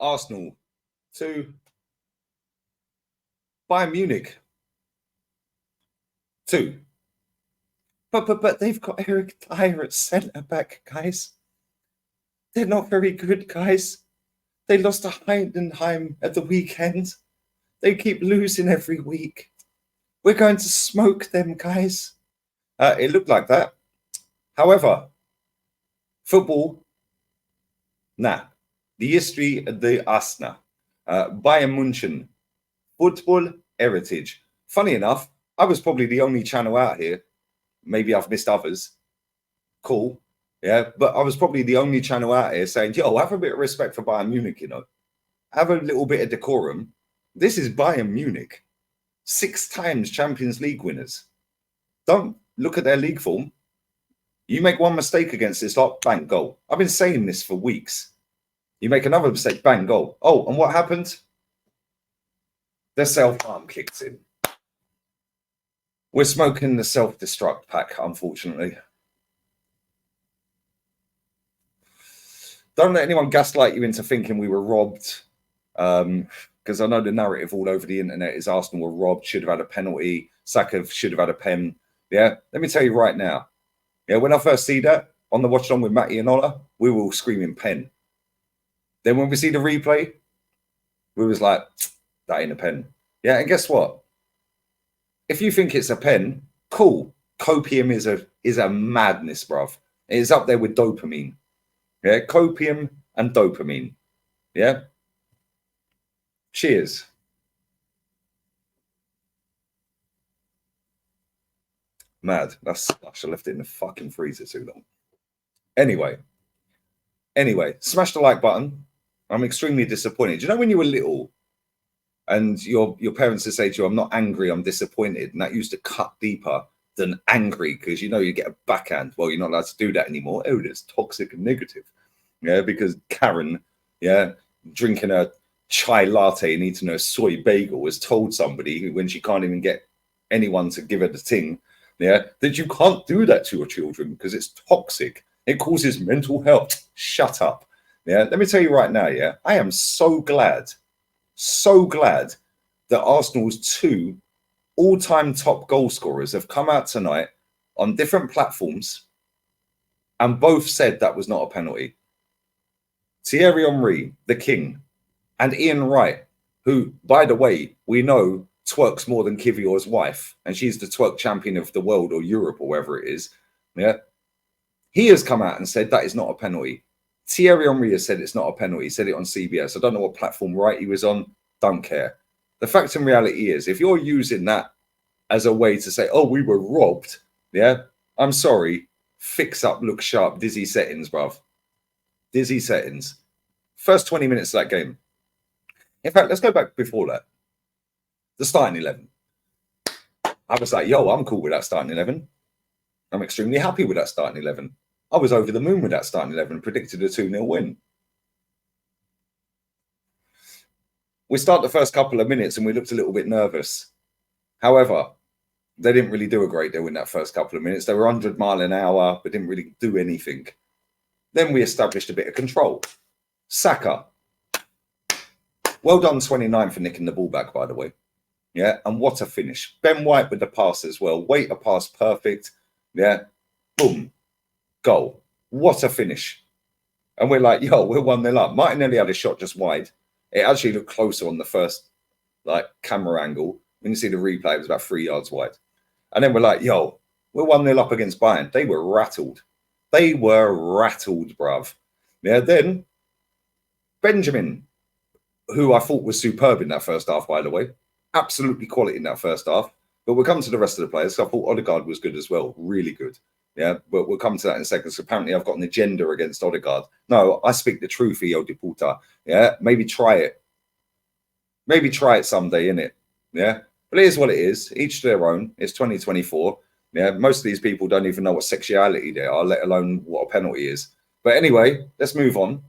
Arsenal 2, Bayern Munich 2. But they've got Eric Dyer at centre back, guys. They're not very good, guys. They lost to Heidenheim at the weekend. They keep losing every week. We're going to smoke them, guys. It looked like that. However, football, nah. The history of the Asna. Bayern München. Football heritage. Funny enough, I was probably the only channel out here. Maybe I've missed others. Cool. Yeah, but I was probably the only channel out here saying, yo, have a bit of respect for Bayern Munich, you know. Have a little bit of decorum. This is Bayern Munich. 6 times Champions League winners. Don't look at their league form. You make one mistake against this lot, bang, goal. I've been saying this for weeks. You make another mistake, bang, goal. Oh, and what happened? The self-harm kicks in. We're smoking the self-destruct pack, unfortunately. Don't let anyone gaslight you into thinking we were robbed. Because I know the narrative all over the internet is Arsenal were robbed, should have had a penalty, Saka should have had a pen. Yeah, let me tell you right now. Yeah, when I first see that on the watch along with Matty and Ola, we were all screaming pen. Then when we see the replay, we was like, that ain't a pen. Yeah, and guess what? If you think it's a pen, cool. Copium is a madness, bruv. It is up there with dopamine. Yeah, copium and dopamine. Yeah. Cheers. Mad. That's I should have left it in the fucking freezer too long. Anyway, smash the like button. I'm extremely disappointed. Do you know when you were little and your parents would say to you, I'm not angry, I'm disappointed. And that used to cut deeper than angry because, you know, you get a backhand. Well, you're not allowed to do that anymore. Oh, that's toxic and negative. Yeah, because Karen, yeah, drinking a chai latte and eating a soy bagel has told somebody when she can't even get anyone to give her the thing, yeah, that you can't do that to your children because it's toxic. It causes mental health. Shut up. Yeah, let me tell you right now, yeah, I am so glad that Arsenal's 2 all-time top goal scorers have come out tonight on different platforms and both said that was not a penalty. Thierry Henry, the king, and Ian Wright, who, by the way, we know twerks more than Kivior's wife, and she's the twerk champion of the world or Europe or wherever it is. Yeah, he has come out and said that is not a penalty. Thierry Henry has said it's not a penalty. He said it on CBS. I don't know what platform Wright he was on. Don't care. The fact and reality is, if you're using that as a way to say, oh, we were robbed, yeah, I'm sorry. Fix up, look sharp, dizzy settings, bruv. Dizzy settings. First 20 minutes of that game. In fact, let's go back before that. The starting 11. I was like, yo, I'm cool with that starting 11. I'm extremely happy with that starting 11. I was over the moon with that starting 11, predicted a 2-0 win. We start the first couple of minutes and we looked a little bit nervous. However, they didn't really do a great deal in that first couple of minutes. They were 100 mile an hour, but didn't really do anything. Then we established a bit of control. Saka. Well done, 29, for nicking the ball back, by the way. Yeah, and what a finish. Ben White with the pass as well. Wait, a pass, perfect. Yeah, boom, goal. What a finish. And we're like, yo, we're 1-0 up. Martinelli had a shot just wide. It actually looked closer on the first camera angle. When you see the replay, it was about 3 yards wide. And then we're like, yo, we're 1-0 up against Bayern. They were rattled. They were rattled, bruv. Yeah, then Benjamin, who I thought was superb in that first half, by the way. Absolutely quality in that first half. But we'll come to the rest of the players. I thought Odegaard was good as well. Really good. Yeah, but we'll come to that in a second. So apparently I've got an agenda against Odegaard. No, I speak the truth, Io de Puta. Yeah, maybe try it. Maybe try it someday, innit? Yeah, but it is what it is. Each to their own. It's 2024. Yeah, most of these people don't even know what sexuality they are, let alone what a penalty is. But anyway, let's move on.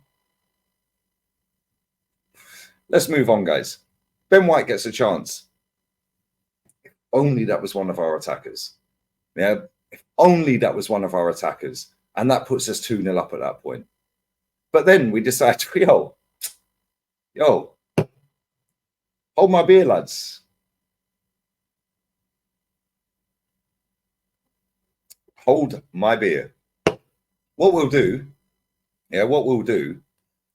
Let's move on, guys. Ben White gets a chance. If only that was one of our attackers. Yeah, if only that was one of our attackers. And that puts us 2-0 up at that point. But then we decide, yo, Yo, hold my beer, lads. Hold my beer. What we'll do,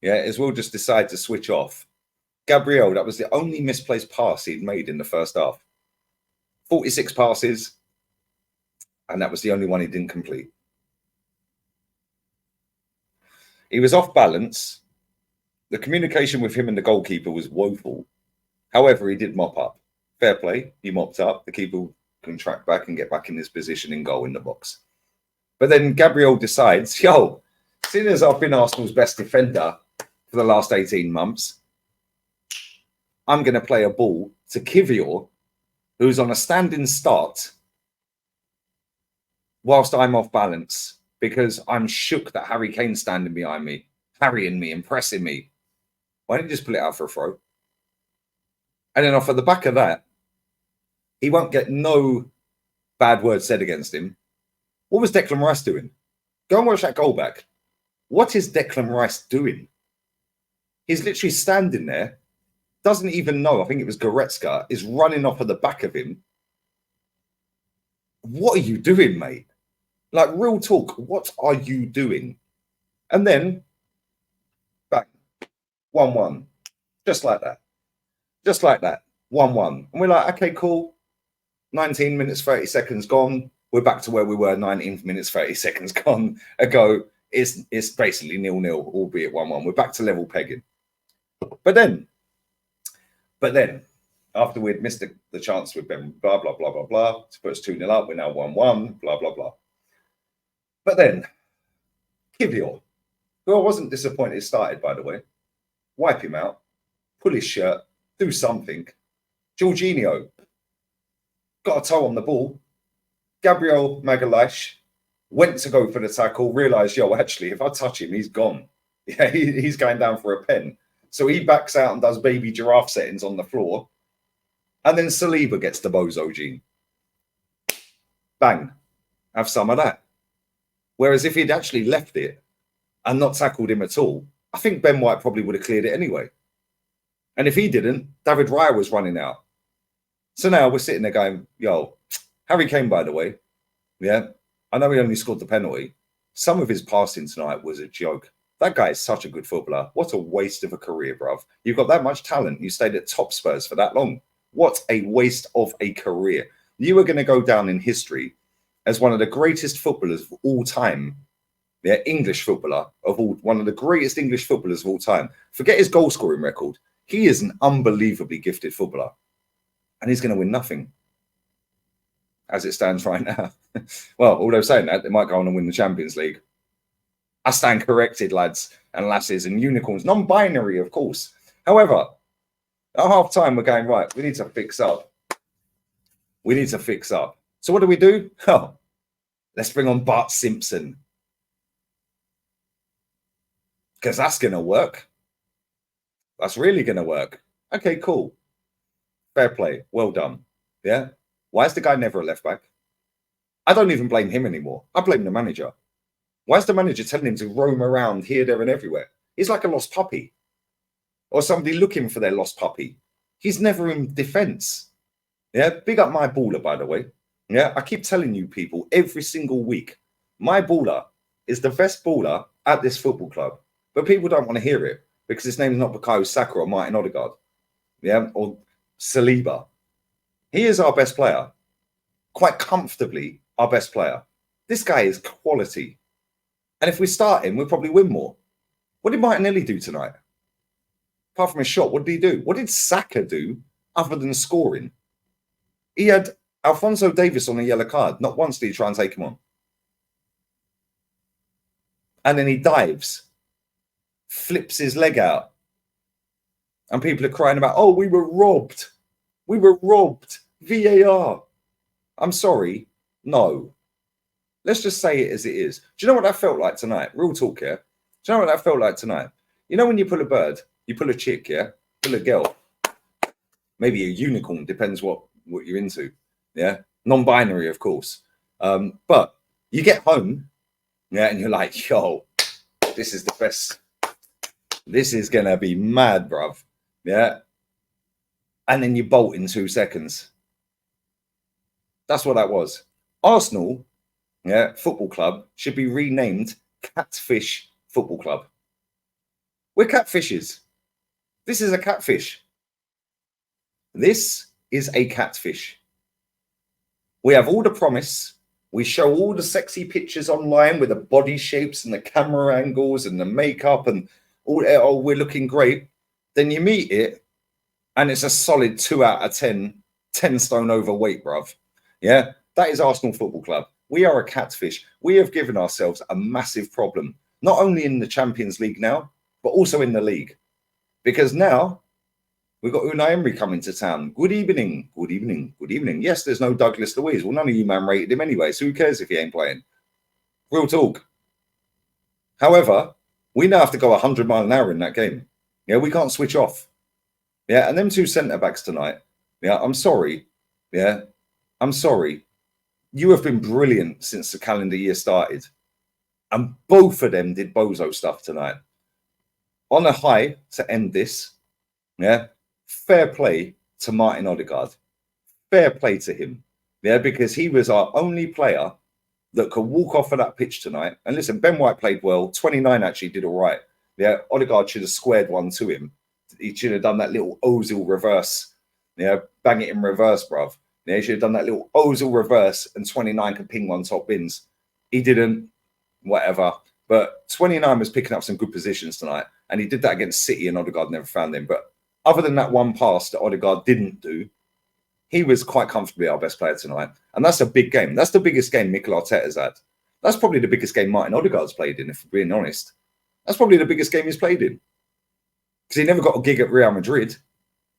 is we'll just decide to switch off. Gabriel, that was the only misplaced pass he'd made in the first half. 46 passes, and that was the only one he didn't complete. He was off balance. The communication with him and the goalkeeper was woeful. However, he did mop up. Fair play. He mopped up. The keeper can track back and get back in his position in goal in the box. But then Gabriel decides, yo, seeing as I've been Arsenal's best defender for the last 18 months, I'm going to play a ball to Kivior, who's on a standing start, whilst I'm off balance, because I'm shook that Harry Kane's standing behind me, harrying me, impressing me. Why don't you just put it out for a throw? And then off at the back of that, he won't get no bad words said against him. What was Declan Rice doing? Go and watch that goal back. What is Declan Rice doing? He's literally standing there, doesn't even know, I think it was Goretzka, is running off at the back of him. What are you doing, mate? Like, real talk, what are you doing? And then, bang, 1-1. Just like that. Just like that. 1-1. And we're like, okay, cool. 19 minutes, 30 seconds gone. We're back to where we were 19 minutes, 30 seconds gone ago. It's basically 0-0, albeit 1-1. We're back to level pegging. But then, after we'd missed the chance with Ben, blah, blah, blah, blah, blah, to put us 2-0 up, we're now 1-1, blah, blah, blah. But then, Kivior, who I wasn't disappointed started, by the way, wipe him out, pull his shirt, do something. Jorginho got a toe on the ball. Gabriel Magalhaes went to go for the tackle, realised, yo, actually, if I touch him, he's gone. Yeah, he's going down for a pen. So he backs out and does baby giraffe settings on the floor. And then Saliba gets the bozo gene. Bang. Have some of that. Whereas if he'd actually left it and not tackled him at all, I think Ben White probably would have cleared it anyway. And if he didn't, David Raya was running out. So now we're sitting there going, yo, Harry Kane, by the way, yeah, I know he only scored the penalty. Some of his passing tonight was a joke. That guy is such a good footballer. What a waste of a career, bruv. You've got that much talent. You stayed at top Spurs for that long. What a waste of a career. You are going to go down in history as one of the greatest footballers of all time. Yeah, English footballer of all, one of the greatest English footballers of all time. Forget his goal scoring record. He is an unbelievably gifted footballer. And he's going to win nothing as it stands right now. Well, although saying that, they might go on and win the Champions League. I stand corrected, lads and lasses and unicorns. Non-binary, of course. However, at half time, we're going, right, we need to fix up. We need to fix up. So what do? Oh, let's bring on Bart Simpson. Because that's going to work. That's really going to work. Okay, cool. Fair play. Well done. Yeah. Why is the guy never a left back? I don't even blame him anymore. I blame the manager. Why is the manager telling him to roam around here, there, and everywhere? He's like a lost puppy or somebody looking for their lost puppy. He's never in defense. Yeah. Big up my baller, by the way. Yeah. I keep telling you people every single week, my baller is the best baller at this football club. But people don't want to hear it because his name is not Bukayo Saka or Martin Odegaard. Yeah. Or Saliba. He is our best player. Quite comfortably our best player. This guy is quality. And if we start him, we'll probably win more. What did Martinelli do tonight? Apart from his shot, what did he do? What did Saka do other than scoring? He had Alphonso Davies on a yellow card. Not once did he try and take him on. And then he dives, flips his leg out. And people are crying about, oh, we were robbed. We were robbed. VAR. I'm sorry. No. Let's just say it as it is. Do you know what that felt like tonight? Real talk here. Do you know what that felt like tonight? You know when you pull a bird, you pull a chick, yeah? Pull a girl. Maybe a unicorn, depends what you're into. Yeah? Non-binary, of course. But you get home, yeah, and you're like, yo, this is the best. This is going to be mad, bruv. Yeah. And then you bolt in 2 seconds. That's what that was. Arsenal, yeah, football club should be renamed Catfish Football Club. We're catfishes. This is a catfish. This is a catfish. We have all the promise. We show all the sexy pictures online with the body shapes and the camera angles and the makeup and all. Oh, we're looking great. Then you meet it, and it's a solid 2 out of 10, 10 stone overweight, bruv. Yeah, that is Arsenal Football Club. We are a catfish. We have given ourselves a massive problem, not only in the Champions League now, but also in the league. Because now we've got Unai Emery coming to town. Good evening, good evening, good evening. Yes, there's no Douglas Luiz. Well, none of you man rated him anyway, so who cares if he ain't playing? Real talk. However, we now have to go 100 mile an hour in that game. Yeah, we can't switch off. Yeah, and them two centre backs tonight. Yeah, I'm sorry. Yeah, I'm sorry. You have been brilliant since the calendar year started. And both of them did bozo stuff tonight. On a high to end this, yeah, fair play to Martin Odegaard. Fair play to him. Yeah, because he was our only player that could walk off of that pitch tonight. And listen, Ben White played well. 29 actually did all right. Yeah, Odegaard should have squared one to him. He should have done that little Ozil reverse. Yeah, bang it in reverse, bruv. Yeah, he should have done that little Ozil reverse and 29 could ping one top bins. He didn't, whatever. But 29 was picking up some good positions tonight. And he did that against City and Odegaard never found him. But other than that one pass that Odegaard didn't do, he was quite comfortably our best player tonight. And that's a big game. That's the biggest game Mikel Arteta's had. That's probably the biggest game Martin Odegaard's played in, if we're being honest. That's probably the biggest game he's played in. Because he never got a gig at Real Madrid.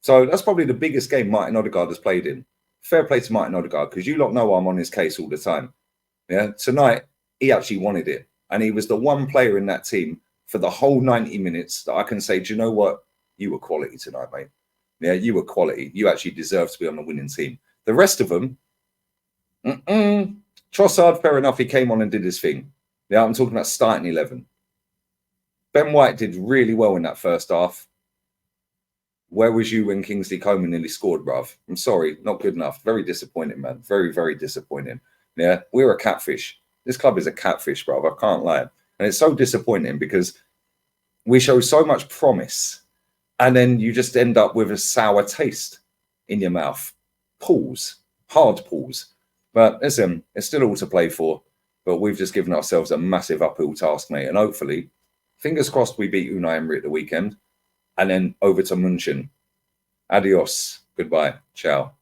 So that's probably the biggest game Martin Odegaard has played in. Fair play to Martin Odegaard, because you lot know I'm on his case all the time. Yeah, tonight, he actually wanted it. And he was the one player in that team for the whole 90 minutes that I can say, do you know what? You were quality tonight, mate. Yeah, you were quality. You actually deserve to be on the winning team. The rest of them, Trossard, fair enough, he came on and did his thing. Yeah, I'm talking about starting 11. Ben White did really well in that first half. Where was you when Kingsley Coman nearly scored, bruv? I'm sorry, not good enough. Very disappointing, man. Very, very disappointing. Yeah, we're a catfish. This club is a catfish, bruv. I can't lie. And it's so disappointing because we show so much promise and then you just end up with a sour taste in your mouth. Pause. Hard pause. But listen, it's still all to play for. But we've just given ourselves a massive uphill task, mate. And hopefully, fingers crossed, we beat Unai Emery at the weekend. And then over to Munchen. Adios. Goodbye. Ciao.